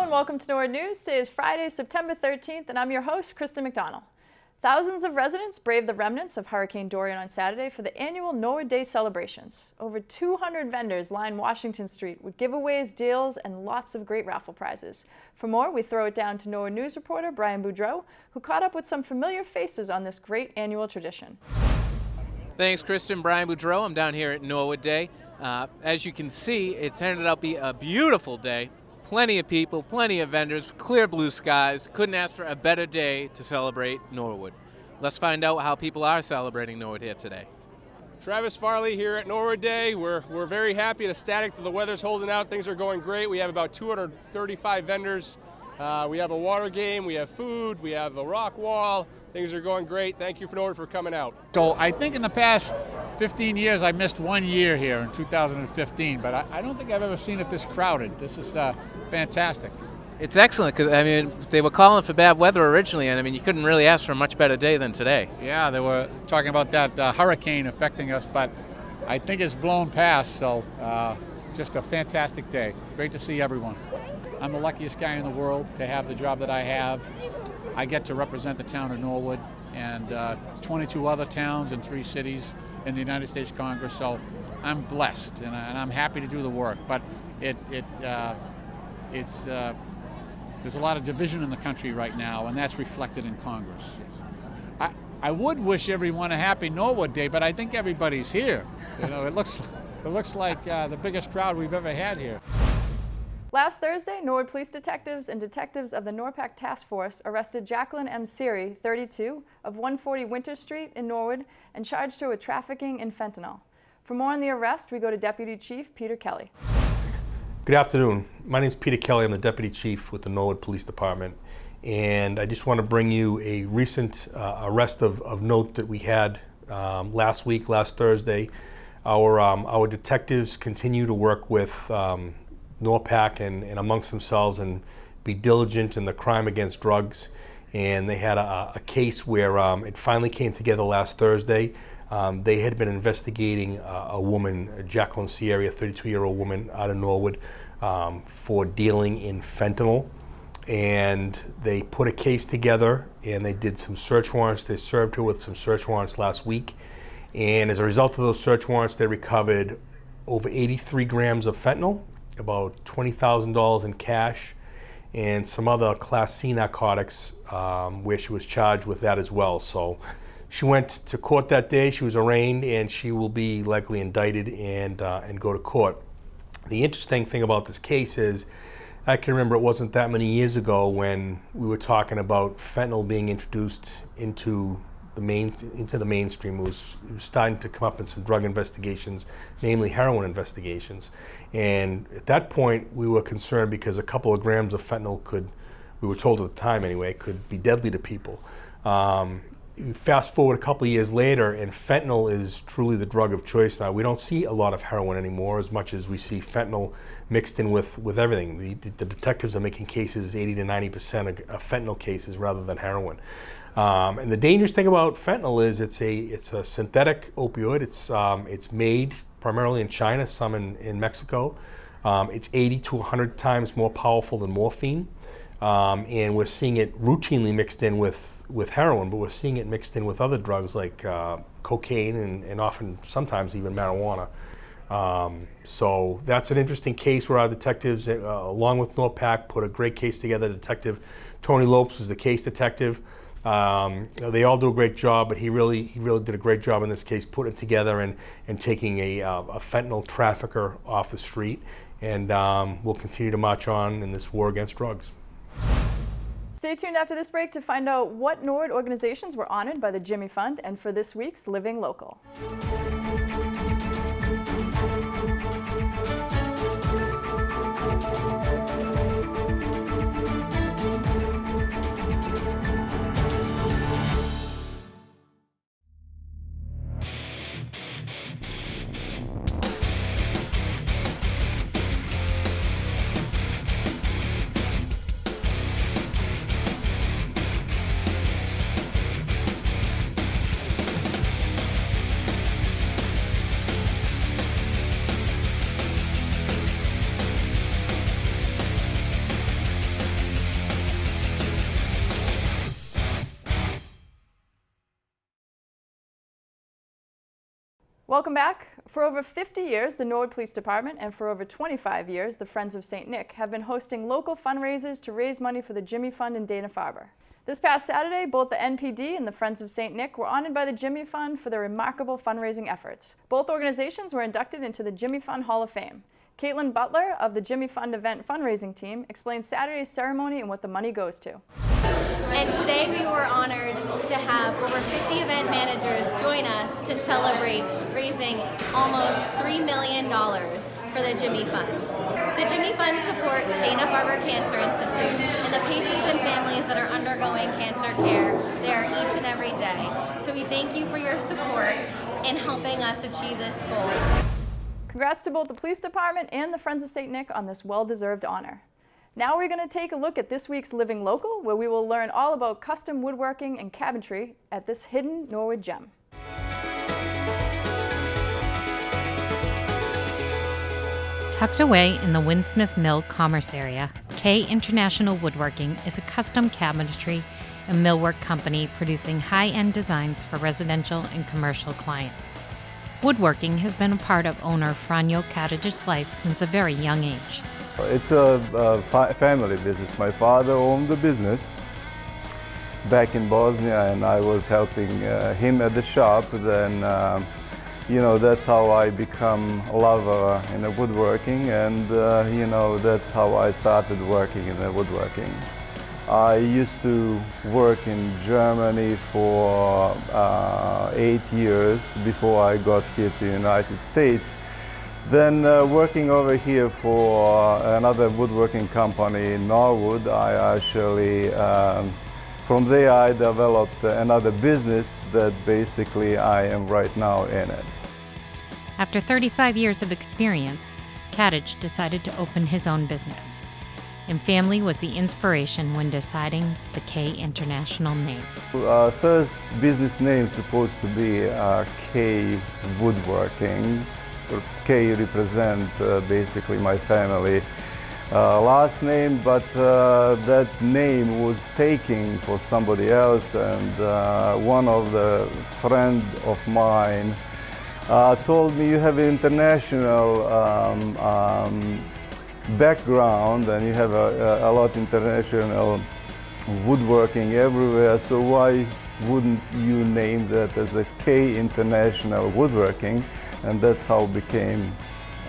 and welcome to Norwood News. Today is Friday, September 13th, and I'm your host, Kristen McDonald. Thousands of residents braved the remnants of Hurricane Dorian on Saturday for the annual Norwood Day celebrations. Over 200 vendors lined Washington Street with giveaways, deals, and lots of great raffle prizes. For more, we throw it down to Norwood News reporter Brian Boudreau, who caught up with some familiar faces on this great annual tradition. Thanks, Kristen. Brian Boudreau. I'm down here at Norwood Day. As you can see, it turned out to be a beautiful day. Plenty of people, plenty of vendors, clear blue skies. Couldn't ask for a better day to celebrate Norwood. Let's find out how people are celebrating Norwood here today. Travis Farley here at Norwood Day. We're very happy and ecstatic that the weather's holding out. Things are going great. We have about 235 vendors. We have a water game, we have food, we have a rock wall. Things are going great. Thank you for Norwood for coming out. So I think in the past 15 years I missed 1 year here in 2015, but I don't think I've ever seen it this crowded. This is fantastic. It's excellent because, I mean, they were calling for bad weather originally, and I mean, you couldn't really ask for a much better day than today. Yeah, they were talking about that hurricane affecting us, but I think it's blown past, so just a fantastic day. Great to see everyone. I'm the luckiest guy in the world to have the job that I have. I get to represent the town of Norwood and 22 other towns and 3 cities in the United States Congress, so I'm blessed and I'm happy to do the work, but there's a lot of division in the country right now, and that's reflected in Congress. I would wish everyone a happy Norwood Day, but I think everybody's here. You know, it looks like the biggest crowd we've ever had here. Last Thursday, Norwood police detectives and detectives of the NORPAC Task Force arrested Jacqueline M. Seary, 32, of 140 Winter Street in Norwood and charged her with trafficking in fentanyl. For more on the arrest, we go to Deputy Chief Peter Kelly. Good afternoon. My name is Peter Kelly. I'm the Deputy Chief with the Norwood Police Department, and I just want to bring you a recent arrest of note that we had last Thursday. Our detectives continue to work with NORPAC and amongst themselves and be diligent in the crime against drugs. And they had a case where it finally came together last Thursday. They had been investigating a woman, Jacqueline Seary, a 32-year-old woman out of Norwood, for dealing in fentanyl. And they put a case together and they did some search warrants. They served her with some search warrants last week. And as a result of those search warrants, they recovered over 83 grams of fentanyl, about $20,000 in cash, and some other Class C narcotics where she was charged with that as well. So she went to court that day, she was arraigned, and she will be likely indicted and go to court. The interesting thing about this case is, I can remember it wasn't that many years ago when we were talking about fentanyl being introduced into the mainstream. It was starting to come up in some drug investigations, namely heroin investigations. And at that point, we were concerned because a couple of grams of fentanyl we were told at the time anyway, could be deadly to people. Fast forward a couple of years later, and fentanyl is truly the drug of choice now. We don't see a lot of heroin anymore as much as we see fentanyl mixed in with everything. The detectives are making cases, 80 to 90% of fentanyl cases rather than heroin. And the dangerous thing about fentanyl is it's a synthetic opioid. It's made primarily in China, some in Mexico. It's 80 to 100 times more powerful than morphine. And we're seeing it routinely mixed in with heroin, but we're seeing it mixed in with other drugs like cocaine and often sometimes even marijuana. So that's an interesting case where our detectives, along with NORPAC, put a great case together. Detective Tony Lopes was the case detective. They all do a great job, but he really did a great job in this case, putting it together and taking a fentanyl trafficker off the street. And we'll continue to march on in this war against drugs. Stay tuned after this break to find out what Norwood organizations were honored by the Jimmy Fund and for this week's Living Local. Welcome back. For over 50 years, the Norwood Police Department and for over 25 years, the Friends of St. Nick have been hosting local fundraisers to raise money for the Jimmy Fund in Dana-Farber. This past Saturday, both the NPD and the Friends of St. Nick were honored by the Jimmy Fund for their remarkable fundraising efforts. Both organizations were inducted into the Jimmy Fund Hall of Fame. Caitlin Butler of the Jimmy Fund event fundraising team explains Saturday's ceremony and what the money goes to. And today we were honored to have over 50 event managers join us to celebrate raising almost $3 million for the Jimmy Fund. The Jimmy Fund supports Dana-Farber Cancer Institute and the patients and families that are undergoing cancer care there each and every day. So we thank you for your support in helping us achieve this goal. Congrats to both the Police Department and the Friends of St. Nick on this well-deserved honor. Now we're going to take a look at this week's Living Local, where we will learn all about custom woodworking and cabinetry at this hidden Norwood gem. Tucked away in the Winsmith Mill Commerce area, K International Woodworking is a custom cabinetry and millwork company producing high-end designs for residential and commercial clients. Woodworking has been a part of owner Franjo Katić's life since a very young age. It's a family business. My father owned the business back in Bosnia, and I was helping him at the shop. Then, that's how I become a lover in the woodworking, and that's how I started working in the woodworking. I used to work in Germany for 8 years before I got here to the United States. Then working over here for another woodworking company in Norwood, I actually, from there I developed another business that basically I am right now in it. After 35 years of experience, Katić decided to open his own business. And family was the inspiration when deciding the K International name. First business name supposed to be K Woodworking. K represent basically my family last name, but that name was taken for somebody else, and one of the friend of mine told me, you have an international background and you have a lot of international woodworking everywhere, so why wouldn't you name that as a K International Woodworking? And that's how it became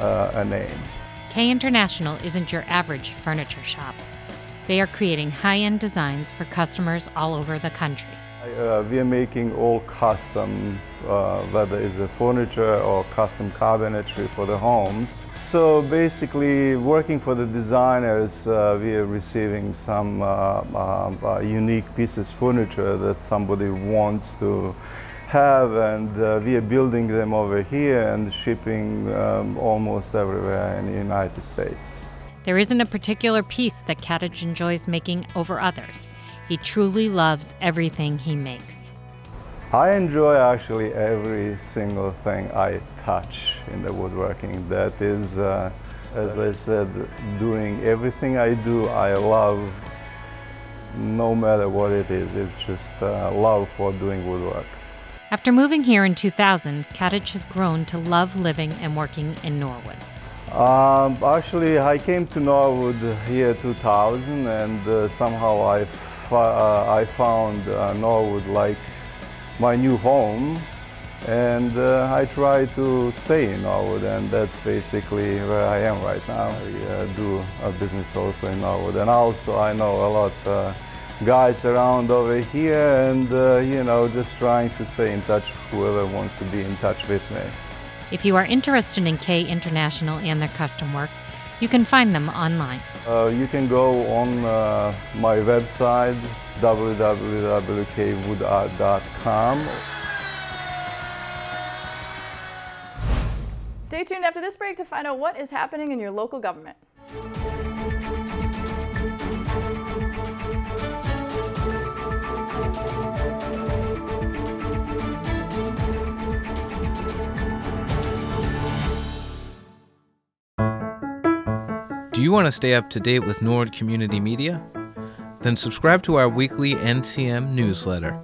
a name. K International isn't your average furniture shop. They are creating high-end designs for customers all over the country. We are making all custom, whether it's a furniture or custom cabinetry for the homes. So basically, working for the designers, we are receiving some unique pieces of furniture that somebody wants to have, and we are building them over here and shipping almost everywhere in the United States. There isn't a particular piece that Katić enjoys making over others. He truly loves everything he makes. I enjoy actually every single thing I touch in the woodworking. That is, as I said, doing everything I do, I love, no matter what it is. It's just love for doing woodwork. After moving here in 2000, Katić has grown to love living and working in Norwood. Actually, I came to Norwood here 2000, and somehow I found Norwood like my new home, and I try to stay in Norwood, and that's basically where I am right now. I do a business also in Norwood, and also I know a lot guys around over here, and just trying to stay in touch, whoever wants to be in touch with me. If you are interested in K International and their custom work, you can find them online. You can go on my website, www.kwoodart.com. Stay tuned after this break to find out what is happening in your local government. Do you want to stay up to date with Norwood Community Media? Then subscribe to our weekly NCM newsletter.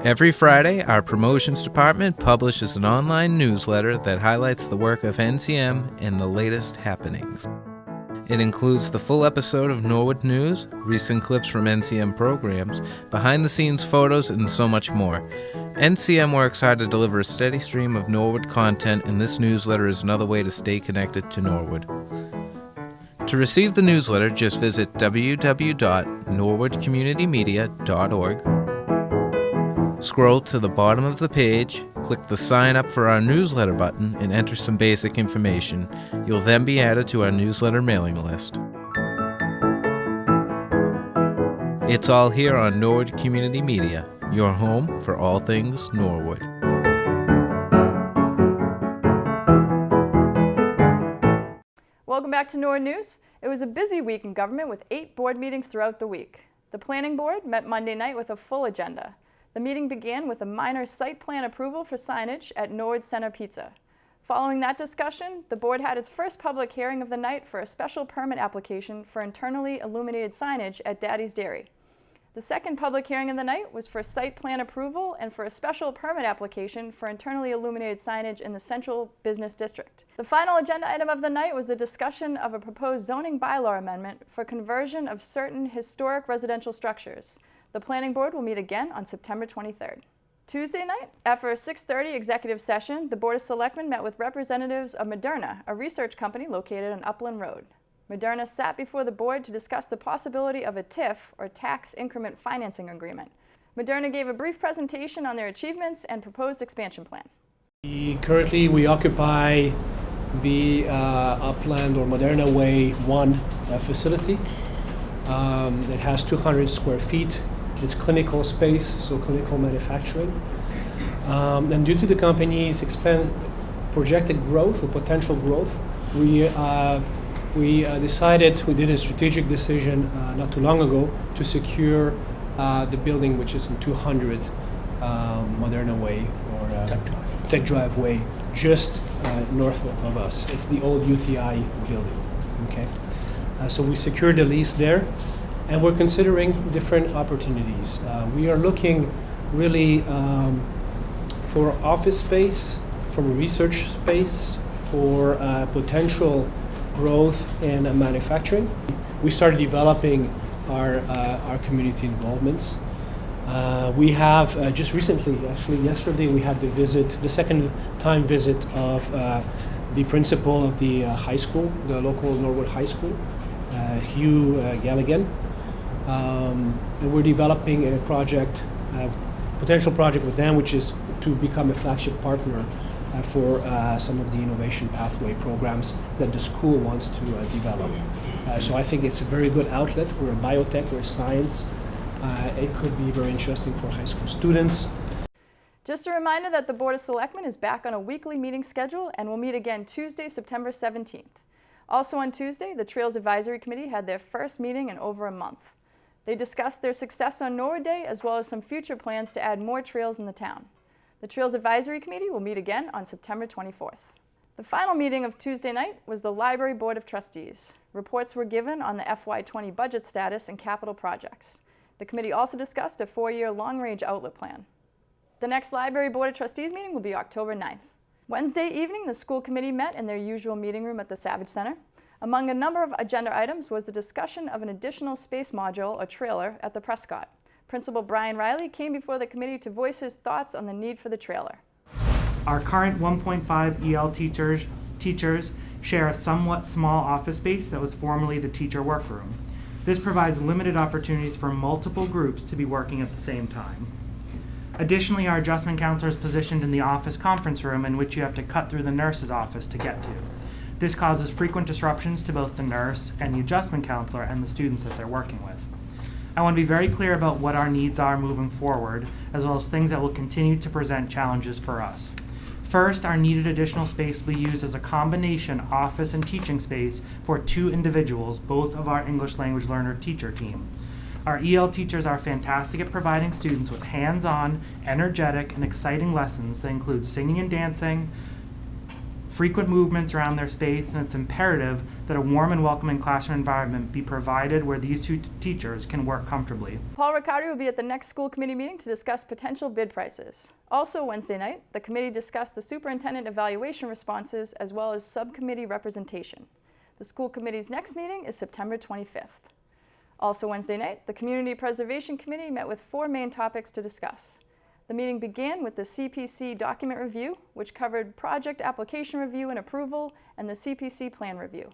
Every Friday, our promotions department publishes an online newsletter that highlights the work of NCM and the latest happenings. It includes the full episode of Norwood News, recent clips from NCM programs, behind-the-scenes photos, and so much more. NCM works hard to deliver a steady stream of Norwood content, and this newsletter is another way to stay connected to Norwood. To receive the newsletter, just visit www.norwoodcommunitymedia.org. Scroll to the bottom of the page, click the Sign Up for our newsletter button, and enter some basic information. You'll then be added to our newsletter mailing list. It's all here on Norwood Community Media, your home for all things Norwood. Welcome back to Norwood News. It was a busy week in government with 8 board meetings throughout the week. The Planning Board met Monday night with a full agenda. The meeting began with a minor site plan approval for signage at Norwood Center Pizza. Following that discussion, the board had its first public hearing of the night for a special permit application for internally illuminated signage at Daddy's Dairy. The second public hearing of the night was for site plan approval and for a special permit application for internally illuminated signage in the Central Business District. The final agenda item of the night was the discussion of a proposed zoning bylaw amendment for conversion of certain historic residential structures. The Planning Board will meet again on September 23rd. Tuesday night, after a 6:30 executive session, the Board of Selectmen met with representatives of Moderna, a research company located on Upland Road. Moderna sat before the board to discuss the possibility of a TIF, or tax increment financing agreement. Moderna gave a brief presentation on their achievements and proposed expansion plan. Currently, we occupy the Upland or Moderna Way 1 facility. It has 200 square feet. It's clinical space, so clinical manufacturing. And due to the company's projected growth or potential growth, we decided, we did a strategic decision not too long ago to secure the building, which is in 200 Moderna Way or Tech Drive Way, just north of us. It's the old UTI building. Okay, so we secured the lease there. And we're considering different opportunities. We are looking really for office space, for research space, for potential growth in manufacturing. We started developing our community involvements. We have just recently, actually yesterday, we had the second time visit of the principal of the high school, the local Norwood High School, Hugh Galligan. And we're developing a project, potential project with them, which is to become a flagship partner for some of the innovation pathway programs that the school wants to develop. So I think it's a very good outlet. We're a biotech, we're science. It could be very interesting for high school students. Just a reminder that the Board of Selectmen is back on a weekly meeting schedule and will meet again Tuesday, September 17th. Also on Tuesday, the Trails Advisory Committee had their first meeting in over a month. They discussed their success on Norwood Day as well as some future plans to add more trails in the town. The Trails Advisory Committee will meet again on September 24th. The final meeting of Tuesday night was the Library Board of Trustees. Reports were given on the FY20 budget status and capital projects. The committee also discussed a 4-year long-range outlet plan. The next Library Board of Trustees meeting will be October 9th. Wednesday evening, the school committee met in their usual meeting room at the Savage Center. Among a number of agenda items was the discussion of an additional space module, or trailer, at the Prescott. Principal Brian Riley came before the committee to voice his thoughts on the need for the trailer. Our current 1.5 EL teachers share a somewhat small office space that was formerly the teacher workroom. This provides limited opportunities for multiple groups to be working at the same time. Additionally, our adjustment counselor is positioned in the office conference room, in which you have to cut through the nurse's office to get to. This causes frequent disruptions to both the nurse and the adjustment counselor and the students that they're working with. I want to be very clear about what our needs are moving forward, as well as things that will continue to present challenges for us. First, our needed additional space will be used as a combination office and teaching space for 2 individuals, both of our English language learner teacher team. Our EL teachers are fantastic at providing students with hands-on, energetic, and exciting lessons that include singing and dancing, frequent movements around their space, and it's imperative that a warm and welcoming classroom environment be provided where these two teachers can work comfortably. Paul Riccardi will be at the next school committee meeting to discuss potential bid prices. Also Wednesday night, the committee discussed the superintendent evaluation responses as well as subcommittee representation. The school committee's next meeting is September 25th. Also Wednesday night, the Community Preservation Committee met with 4 main topics to discuss. The meeting began with the CPC document review, which covered project application review and approval and the CPC plan review.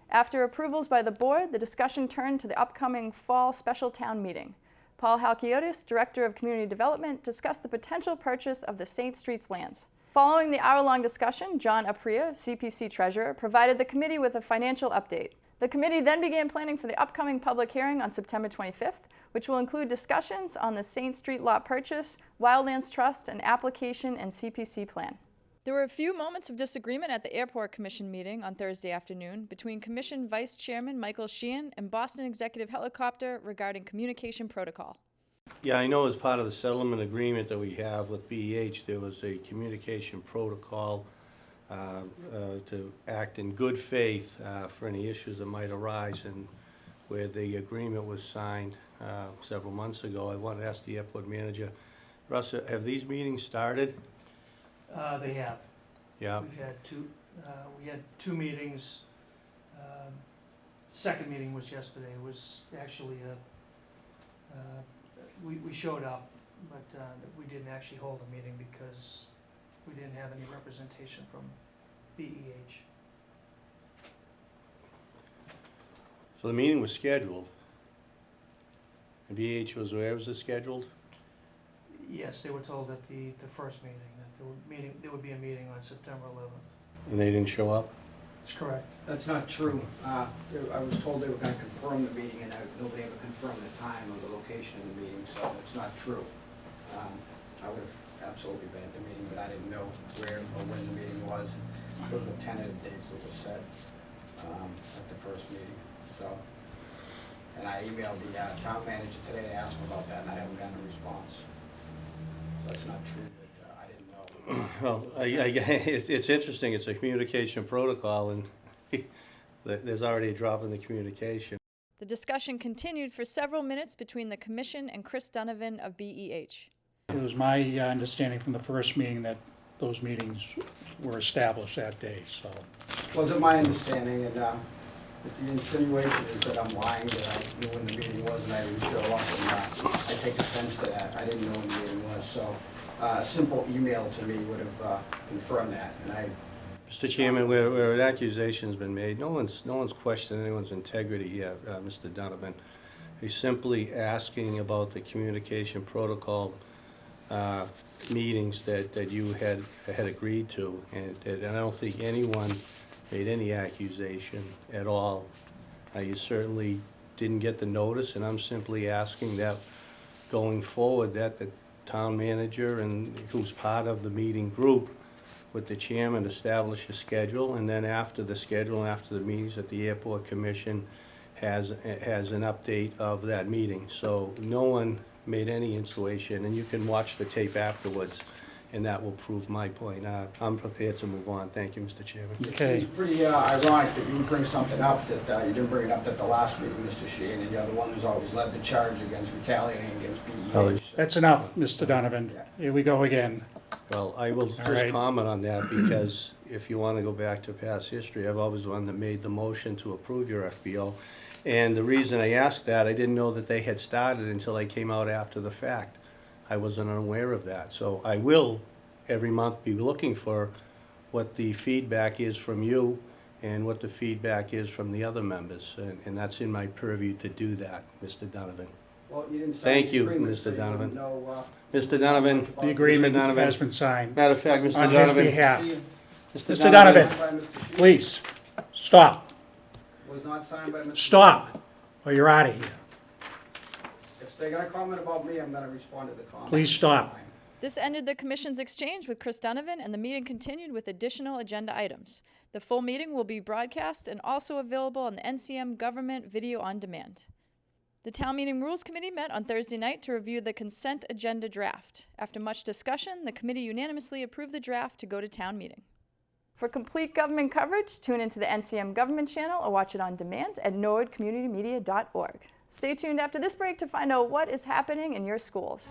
After approvals by the board, the discussion turned to the upcoming fall special town meeting. Paul Halkiotis, Director of Community Development, discussed the potential purchase of the St. Streets lands. Following the hour-long discussion, John Apria, CPC Treasurer, provided the committee with a financial update. The committee then began planning for the upcoming public hearing on September 25th, which will include discussions on the St. Street lot purchase, Wildlands Trust, and application and CPC plan. There were a few moments of disagreement at the Airport Commission meeting on Thursday afternoon between Commission Vice Chairman Michael Sheehan and Boston Executive Helicopter regarding communication protocol. Yeah, I know as part of the settlement agreement that we have with BEH, there was a communication protocol to act in good faith for any issues that might arise, and where the agreement was signed several months ago. I want to ask the airport manager, Russ, have these meetings started? They have. Yeah. We've had two. We had 2 meetings. Second meeting was yesterday. It was actually we showed up, but we didn't actually hold a meeting because we didn't have any representation from BEH. So the meeting was scheduled. And BEH was aware it was scheduled? Yes, they were told at the first meeting that there would be a meeting on September 11th. And they didn't show up? That's correct. That's not true. I was told they were going to confirm the meeting, and nobody ever confirmed the time or the location of the meeting, so it's not true. I would have absolutely been at the meeting, but I didn't know where or when the meeting was. Those were tentative dates that were set at the first meeting. So, and I emailed the town manager today to ask him about that, and I haven't gotten a response. So it's not true that I didn't know. Well, it's interesting. It's a communication protocol, and there's already a drop in the communication. The discussion continued for several minutes between the Commission and Chris Donovan of BEH. It was my understanding from the first meeting that those meetings were established that day, so. Wasn't my understanding, and the insinuation is that I'm lying, that I knew when the meeting was and I didn't show up, and I take offense to that. I didn't know when the meeting was, so a simple email to me would have confirmed that, and Mr. Chairman, where an accusation's been made, no one's questioning anyone's integrity here, Mr. Donovan. He's simply asking about the communication protocol meetings that you had agreed to, and I don't think anyone made any accusation at all. You certainly didn't get the notice, and I'm simply asking that going forward that the town manager and who's part of the meeting group with the chairman establish a schedule, and then after the schedule and after the meetings that the Airport Commission has an update of that meeting. So no one made any insinuation, and you can watch the tape afterwards, and that will prove my point. I'm prepared to move on. Thank you, Mr. Chairman. Okay. It's pretty ironic that you bring something up that you didn't bring it up at the last meeting, Mr. Sheehan, and you're the one who's always led the charge against retaliating against BEH. That's enough, Mr. Donovan. Here we go again. Well, I will just right. comment on that, because if you want to go back to past history, I've always been the one that made the motion to approve your FBO. And the reason I asked that, I didn't know that they had started until I came out after the fact. I wasn't unaware of that. So I will, every month, be looking for what the feedback is from you and what the feedback is from the other members. And that's in my purview to do that, Mr. Donovan. Well, you didn't sign Thank the you, agreement, so Mr. you Donovan. wouldn't know, Mr. Donovan. The agreement Mr. Donovan. has been signed Matter of fact, Mr. on Donovan. his behalf. Mr. Mr. Donovan, by Mr. Sheehan. please, stop. Was not signed by Mr. Stop, or you're out of here. If they're gonna comment about me, I'm gonna respond to the comment. Please stop. This ended the Commission's exchange with Chris Donovan, and the meeting continued with additional agenda items. The full meeting will be broadcast and also available on the NCM Government Video on Demand. The Town Meeting Rules Committee met on Thursday night to review the consent agenda draft. After much discussion, the committee unanimously approved the draft to go to town meeting. For complete government coverage, tune into the NCM Government Channel or watch it on demand at norwoodcommunitymedia.org. Stay tuned after this break to find out what is happening in your schools.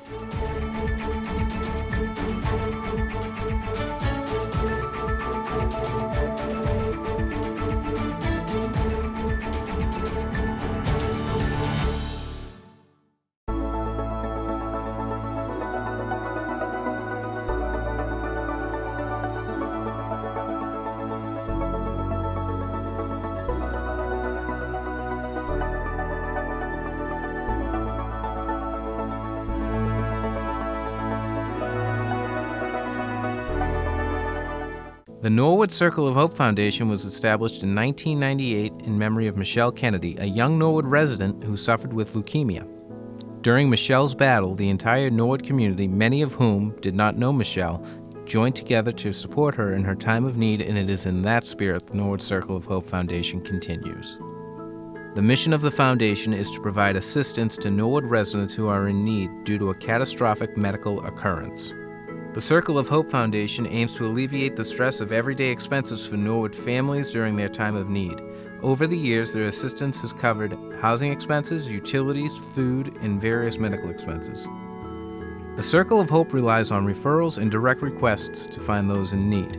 The Norwood Circle of Hope Foundation was established in 1998 in memory of Michelle Kennedy, a young Norwood resident who suffered with leukemia. During Michelle's battle, the entire Norwood community, many of whom did not know Michelle, joined together to support her in her time of need, and it is in that spirit the Norwood Circle of Hope Foundation continues. The mission of the foundation is to provide assistance to Norwood residents who are in need due to a catastrophic medical occurrence. The Circle of Hope Foundation aims to alleviate the stress of everyday expenses for Norwood families during their time of need. Over the years, their assistance has covered housing expenses, utilities, food, and various medical expenses. The Circle of Hope relies on referrals and direct requests to find those in need.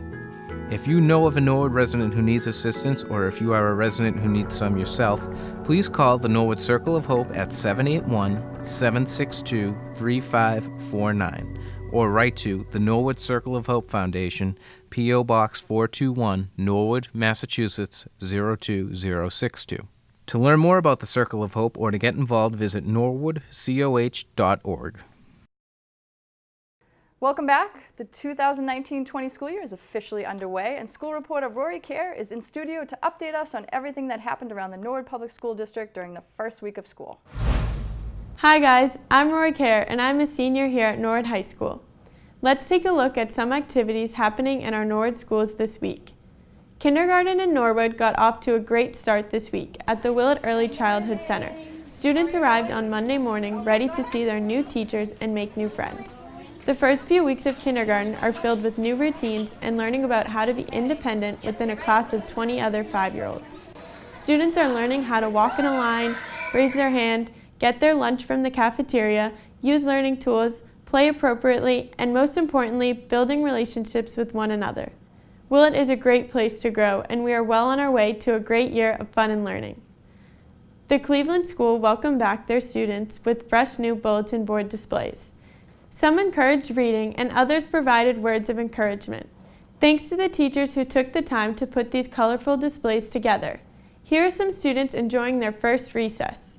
If you know of a Norwood resident who needs assistance, or if you are a resident who needs some yourself, please call the Norwood Circle of Hope at 781-762-3549. Or write to the Norwood Circle of Hope Foundation, P.O. Box 421, Norwood, Massachusetts 02062. To learn more about the Circle of Hope or to get involved, visit norwoodcoh.org. Welcome back. The 2019-20 school year is officially underway, and school reporter Rory Kerr is in studio to update us on everything that happened around the Norwood Public School District during the first week of school. Hi guys, I'm Rory Kerr and I'm a senior here at Norwood High School. Let's take a look at some activities happening in our Norwood schools this week. Kindergarten in Norwood got off to a great start this week at the Willett Early Childhood Center. Students arrived on Monday morning ready to see their new teachers and make new friends. The first few weeks of kindergarten are filled with new routines and learning about how to be independent within a class of 20 other 5-year-olds. Students are learning how to walk in a line, raise their hand, get their lunch from the cafeteria, use learning tools, play appropriately, and most importantly, building relationships with one another. Willett is a great place to grow, and we are well on our way to a great year of fun and learning. The Cleveland School welcomed back their students with fresh new bulletin board displays. Some encouraged reading and others provided words of encouragement. Thanks to the teachers who took the time to put these colorful displays together. Here are some students enjoying their first recess.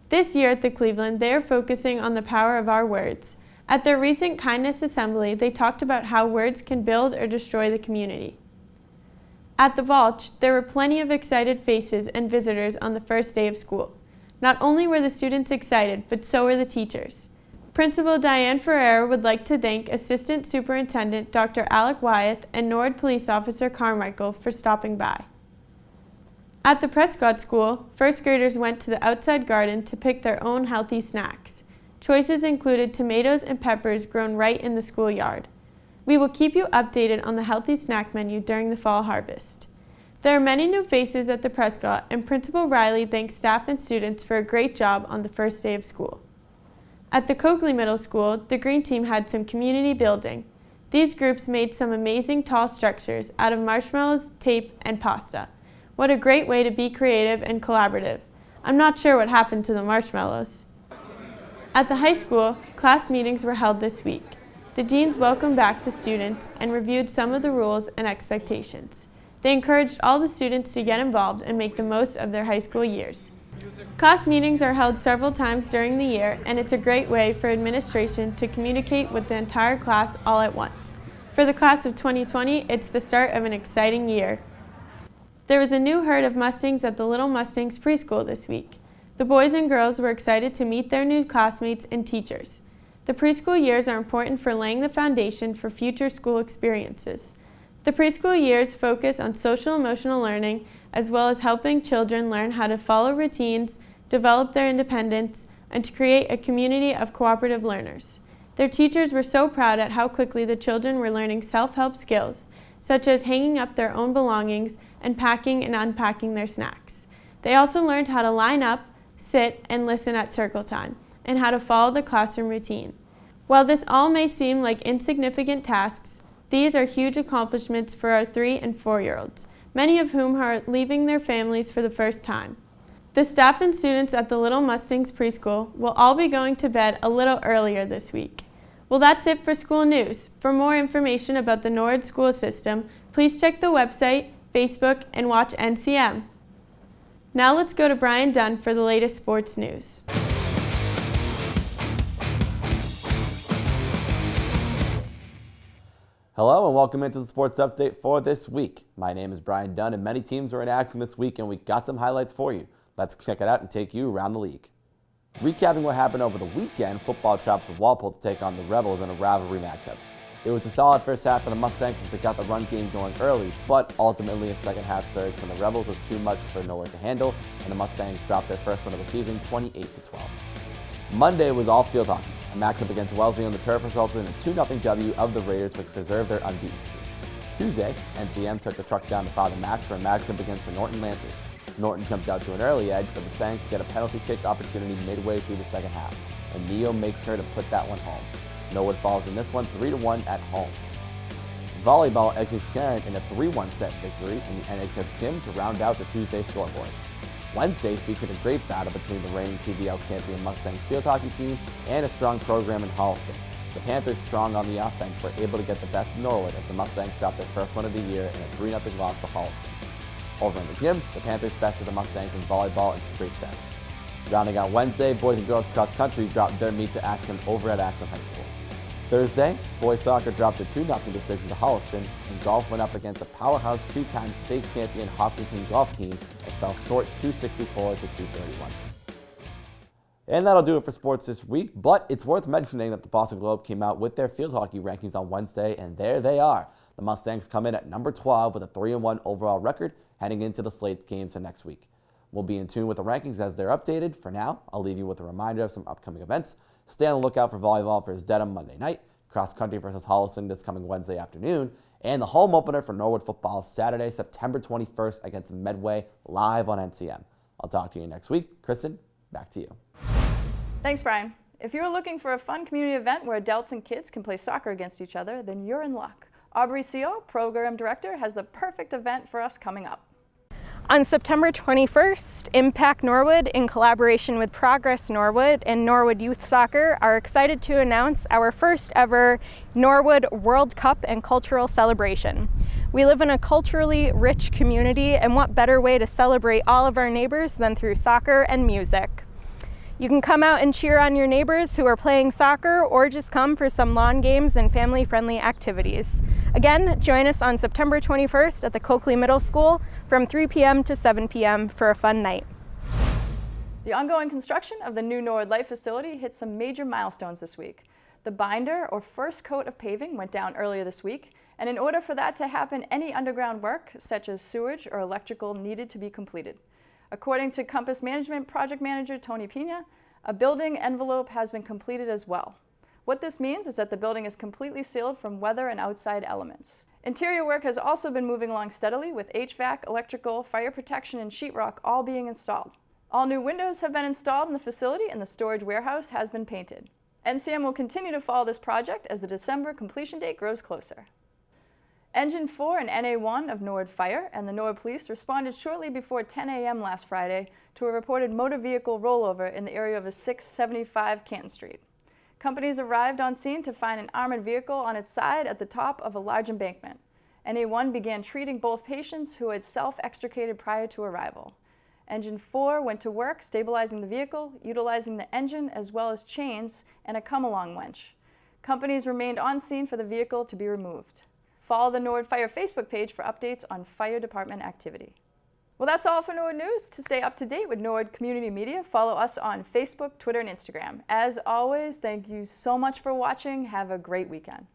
This year at the Cleveland, they are focusing on the power of our words. At their recent Kindness Assembly, they talked about how words can build or destroy the community. At the Balch, there were plenty of excited faces and visitors on the first day of school. Not only were the students excited, but so were the teachers. Principal Diane Ferrer would like to thank Assistant Superintendent Dr. Alec Wyeth and Norwood Police Officer Carmichael for stopping by. At the Prescott School, first graders went to the outside garden to pick their own healthy snacks. Choices included tomatoes and peppers grown right in the schoolyard. We will keep you updated on the healthy snack menu during the fall harvest. There are many new faces at the Prescott, and Principal Riley thanks staff and students for a great job on the first day of school. At the Coakley Middle School, the Green Team had some community building. These groups made some amazing tall structures out of marshmallows, tape, and pasta. What a great way to be creative and collaborative. I'm not sure what happened to the marshmallows. At the high school, class meetings were held this week. The deans welcomed back the students and reviewed some of the rules and expectations. They encouraged all the students to get involved and make the most of their high school years. Class meetings are held several times during the year, and it's a great way for administration to communicate with the entire class all at once. For the class of 2020, it's the start of an exciting year. There was a new herd of Mustangs at the Little Mustangs preschool this week. The boys and girls were excited to meet their new classmates and teachers. The preschool years are important for laying the foundation for future school experiences. The preschool years focus on social-emotional learning, as well as helping children learn how to follow routines, develop their independence, and to create a community of cooperative learners. Their teachers were so proud at how quickly the children were learning self-help skills, such as hanging up their own belongings and packing and unpacking their snacks. They also learned how to line up, sit, and listen at circle time, and how to follow the classroom routine. While this all may seem like insignificant tasks, these are huge accomplishments for our 3- and 4-year-olds, many of whom are leaving their families for the first time. The staff and students at the Little Mustangs preschool will all be going to bed a little earlier this week. Well, that's it for school news. For more information about the Norwood school system, please check the website, Facebook, and watch NCM. Now let's go to Brian Dunn for the latest sports news. Hello and welcome into the sports update for this week. My name is Brian Dunn and many teams are in action this week and we got some highlights for you. Let's check it out and take you around the league. Recapping what happened over the weekend, football traveled to Walpole to take on the Rebels in a rivalry matchup. It was a solid first half for the Mustangs as they got the run game going early, but ultimately a second half surge from the Rebels was too much for Norwood to handle, and the Mustangs dropped their first win of the season 28-12. Monday was all field hockey. A matchup against Wellesley on the turf resulted in a 2-0 W of the Raiders, which preserved their unbeaten streak. Tuesday, NCM took the truck down to Father Max for a matchup against the Norton Lancers. Norton jumped out to an early edge, but the Stangs get a penalty kick opportunity midway through the second half, and Neo makes sure to put that one home. Norwood falls in this one 3-1 at home. Volleyball edges Sharon in a 3-1 set victory in the NHS Gym to round out the Tuesday scoreboard. Wednesday featured a great battle between the reigning TBL champion Mustang field hockey team and a strong program in Holliston. The Panthers, strong on the offense, were able to get the best of Norwood as the Mustangs dropped their first win of the year in a 3-0 loss to Holliston. Over in the gym, the Panthers bested the Mustangs in volleyball in straight sets. Rounding out Wednesday, boys and girls cross country dropped their meet to Acton over at Acton High School. Thursday, boys soccer dropped a 2-0 decision to Holliston, and golf went up against a powerhouse 2-time state champion Hopkinton golf team and fell short 264 to 231. And that'll do it for sports this week, but it's worth mentioning that the Boston Globe came out with their field hockey rankings on Wednesday, and there they are. The Mustangs come in at number 12 with a 3-1 overall record heading into the slate games for next week. We'll be in tune with the rankings as they're updated. For now, I'll leave you with a reminder of some upcoming events. Stay on the lookout for volleyball versus Dedham Monday night, cross country versus Holliston this coming Wednesday afternoon, and the home opener for Norwood football Saturday, September 21st against Medway, live on NCM. I'll talk to you next week. Kristen, back to you. Thanks, Brian. If you're looking for a fun community event where adults and kids can play soccer against each other, then you're in luck. Aubrey Seal, Program Director, has the perfect event for us coming up. On September 21st, Impact Norwood, in collaboration with Progress Norwood and Norwood Youth Soccer, are excited to announce our first ever Norwood World Cup and Cultural Celebration. We live in a culturally rich community, and what better way to celebrate all of our neighbors than through soccer and music. You can come out and cheer on your neighbors who are playing soccer, or just come for some lawn games and family-friendly activities. Again, join us on September 21st at the Coakley Middle School from 3 p.m. to 7 p.m. for a fun night. The ongoing construction of the new Norwood Life facility hit some major milestones this week. The binder, or first coat of paving, went down earlier this week, and in order for that to happen, any underground work, such as sewage or electrical, needed to be completed. According to Compass Management Project Manager Tony Pina, a building envelope has been completed as well. What this means is that the building is completely sealed from weather and outside elements. Interior work has also been moving along steadily, with HVAC, electrical, fire protection, and sheetrock all being installed. All new windows have been installed in the facility, and the storage warehouse has been painted. NCM will continue to follow this project as the December completion date grows closer. Engine 4 and NA1 of Norwood Fire and the Norwood Police responded shortly before 10 a.m. last Friday to a reported motor vehicle rollover in the area of a 675 Canton Street. Companies arrived on scene to find an armored vehicle on its side at the top of a large embankment. NA1 began treating both patients who had self-extricated prior to arrival. Engine 4 went to work stabilizing the vehicle, utilizing the engine as well as chains and a come-along winch. Companies remained on scene for the vehicle to be removed. Follow the Norwood Fire Facebook page for updates on fire department activity. Well, that's all for Norwood News. To stay up to date with Norwood Community Media, follow us on Facebook, Twitter, and Instagram. As always, thank you so much for watching. Have a great weekend.